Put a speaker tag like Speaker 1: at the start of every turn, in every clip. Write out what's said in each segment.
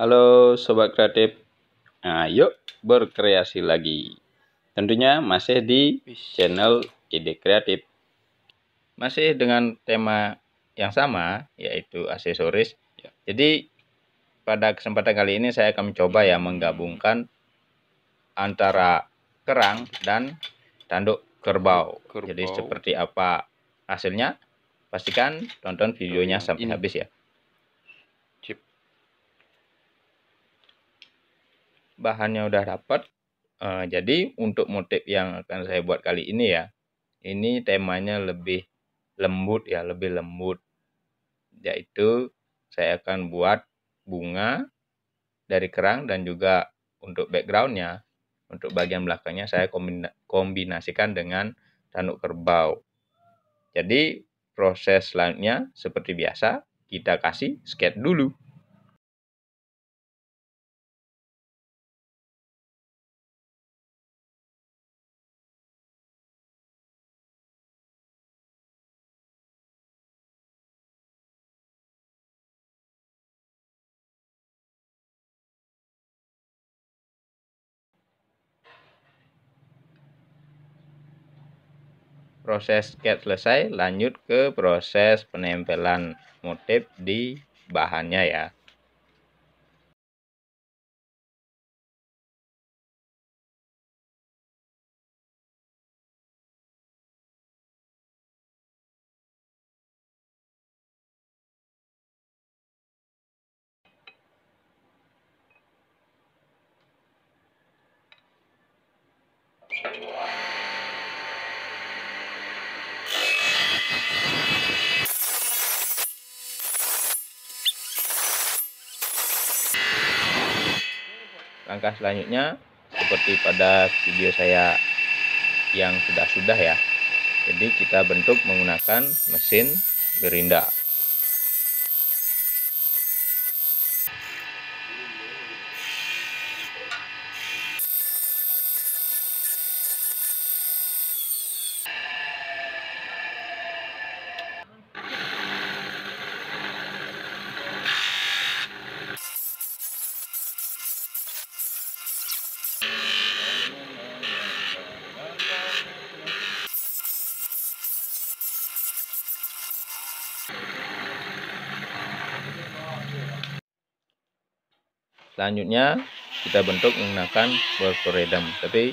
Speaker 1: Halo Sobat Kreatif, nah, yuk berkreasi lagi. Tentunya masih di channel Ide Kreatif. Masih dengan tema yang sama, yaitu aksesoris. Jadi pada kesempatan kali ini saya akan mencoba ya menggabungkan antara kerang dan tanduk kerbau. Jadi seperti apa hasilnya? Pastikan tonton videonya sampai habis ya. Bahannya udah dapat. Jadi untuk motif yang akan saya buat kali ini ya, ini temanya lebih lembut ya, lebih lembut. Yaitu saya akan buat bunga dari kerang dan juga untuk backgroundnya, untuk bagian belakangnya saya kombinasikan dengan tanduk kerbau. Jadi proses selanjutnya seperti biasa kita kasih sketch dulu. Proses sketch selesai, lanjut ke proses penempelan motif di bahannya ya. Langkah selanjutnya seperti pada video saya yang sudah ya. Jadi kita bentuk menggunakan mesin gerinda. Selanjutnya kita bentuk menggunakan bor redem, tapi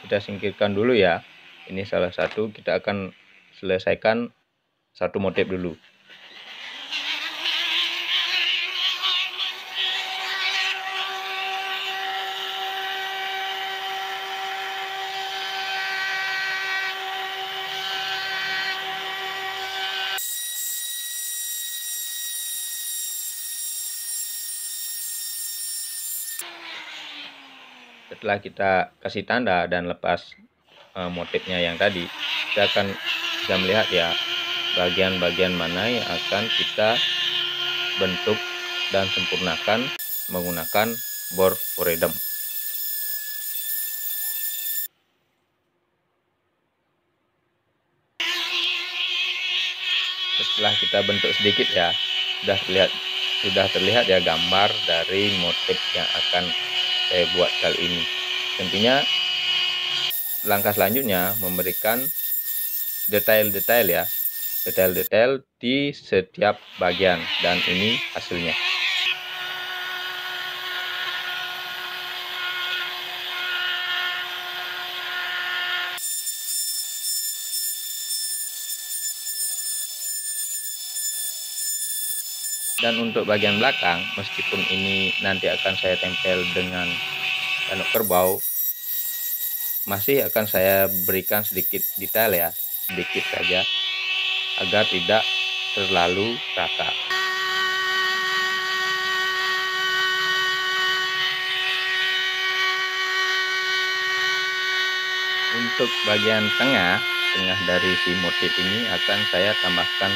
Speaker 1: kita singkirkan dulu ya. Ini salah satu, kita akan selesaikan satu motif dulu. Setelah kita kasih tanda dan lepas motifnya yang tadi, kita akan bisa melihat ya bagian-bagian mana yang akan kita bentuk dan sempurnakan menggunakan bor redem. Setelah kita bentuk sedikit ya, sudah terlihat ya gambar dari motif yang akan saya buat kali ini. Tentunya langkah selanjutnya memberikan detail-detail ya, detail-detail di setiap bagian, dan ini hasilnya. Dan untuk bagian belakang, meskipun ini nanti akan saya tempel dengan tanduk kerbau, masih akan saya berikan sedikit detail ya, sedikit saja, agar tidak terlalu rata. Untuk bagian tengah dari si motif ini akan saya tambahkan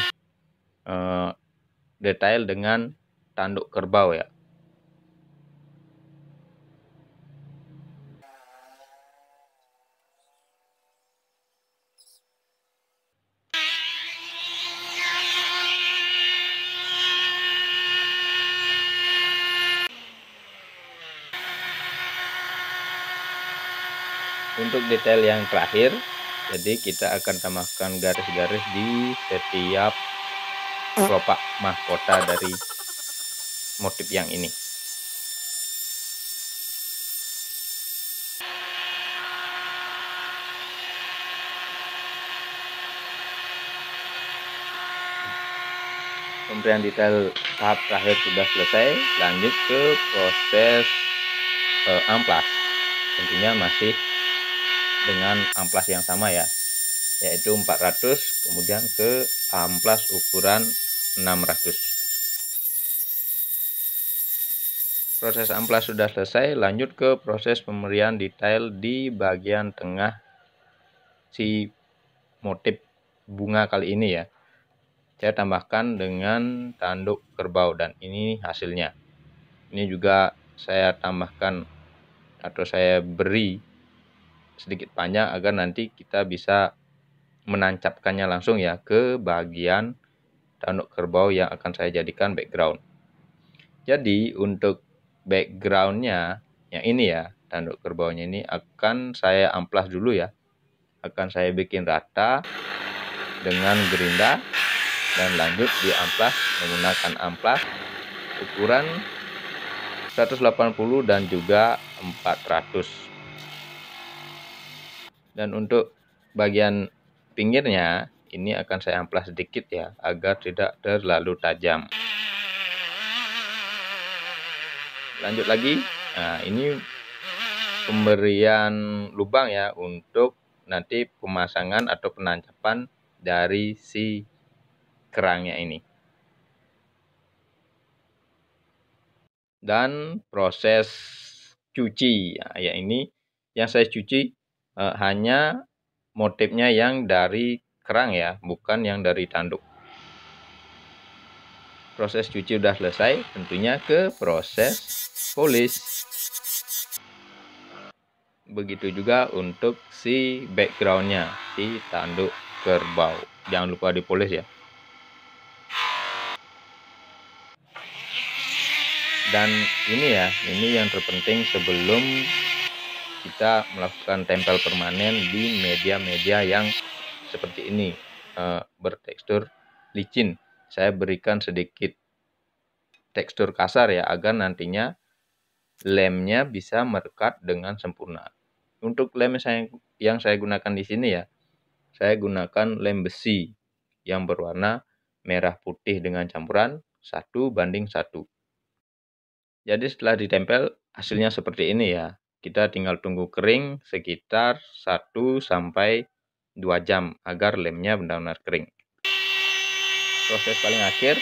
Speaker 1: detail dengan tanduk kerbau ya. Untuk detail yang terakhir, jadi kita akan tambahkan garis-garis di setiap kelopak mahkota dari motif yang ini. Pemberian detail tahap terakhir sudah selesai, lanjut ke proses amplas. Tentunya masih dengan amplas yang sama ya, yaitu 400, kemudian ke amplas ukuran 600. Proses amplas sudah selesai, lanjut ke proses pemberian detail di bagian tengah si motif bunga kali ini ya. Saya tambahkan dengan tanduk kerbau dan ini hasilnya. Ini juga saya tambahkan atau saya beri sedikit panjang agar nanti kita bisa menancapkannya langsung ya ke bagian tanduk kerbau yang akan saya jadikan background. Jadi untuk backgroundnya yang ini ya, tanduk kerbaunya ini akan saya amplas dulu ya. Akan saya bikin rata dengan gerinda dan lanjut di amplas menggunakan amplas ukuran 180 dan juga 400. Dan untuk bagian pinggirnya ini akan saya amplas sedikit ya agar tidak terlalu tajam. Lanjut lagi. Nah, ini pemberian lubang ya untuk nanti pemasangan atau penancapan dari si kerangnya ini. Dan proses cuci ya ini yang saya cuci hanya motifnya yang dari kerang ya, bukan yang dari tanduk. Proses cuci sudah selesai, tentunya ke proses polish. Begitu juga untuk si backgroundnya, si tanduk kerbau. Jangan lupa dipoles ya. Dan ini ya, ini yang terpenting sebelum kita melakukan tempel permanen di media-media yang seperti ini, bertekstur licin. Saya berikan sedikit tekstur kasar ya, agar nantinya lemnya bisa merekat dengan sempurna. Untuk lem yang saya gunakan di sini ya, saya gunakan lem besi yang berwarna merah putih dengan campuran 1:1. Jadi setelah ditempel hasilnya seperti ini ya. Kita tinggal tunggu kering sekitar 1-2 jam agar lemnya benar-benar kering. Proses paling akhir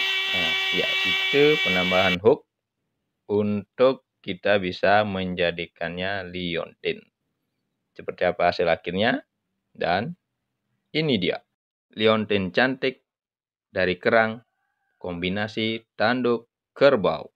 Speaker 1: yaitu penambahan hook untuk kita bisa menjadikannya liontin. Seperti apa hasil akhirnya? Dan ini dia liontin cantik dari kerang kombinasi tanduk kerbau.